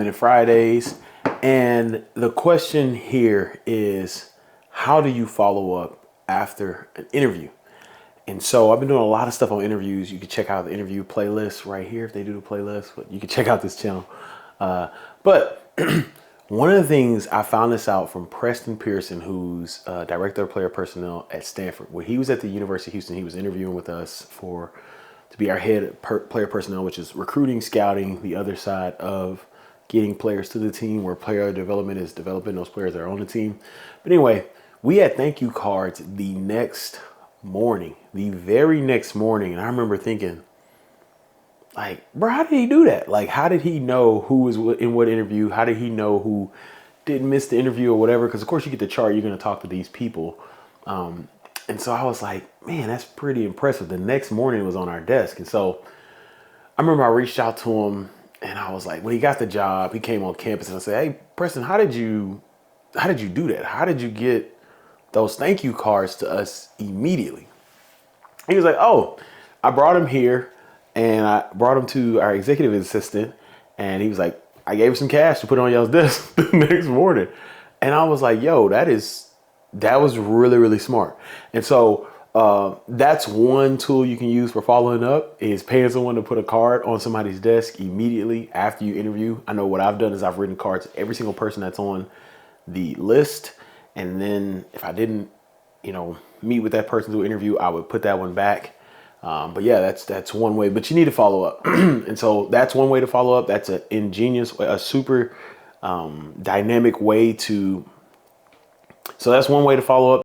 Minute Fridays. And the question here is, how do you follow up after an interview? And so I've been doing a lot of stuff on interviews. You can check out the interview playlist right here if they do the playlist, but you can check out this channel. But one of the things I found this out from Preston Pearson, who's director of player personnel at Stanford. When he was at the University of Houston, he was interviewing with us to be our head player personnel, which is recruiting, scouting, the other side of getting players to the team, where player development is developing those players that are on the team. But anyway, we had thank you cards the next morning, the very next morning. And I remember thinking, like, bro, how did he do that? Like, how did he know who was in what interview? How did he know who didn't miss the interview or whatever? Because, of course, you get the chart. You're going to talk to these people. And so I was like, man, that's pretty impressive. The next morning it was on our desk. And so I remember I reached out to him and I was like, when he got the job, he came on campus and I said, hey, Preston, how did you do that? How did you get those thank you cards to us immediately? He was like, oh, I brought him here and I brought him to our executive assistant. And he was like, I gave him some cash to put on y'all's desk the next morning. And I was like, yo, that was really, really smart. And so that's one tool you can use for following up, is paying someone to put a card on somebody's desk immediately after you interview. I know what I've done is I've written cards to every single person that's on the list. And then if I didn't, meet with that person to interview, I would put that one back. But yeah, that's one way, but you need to follow up. And so that's one way to follow up. That's an ingenious way, a super dynamic way so that's one way to follow up.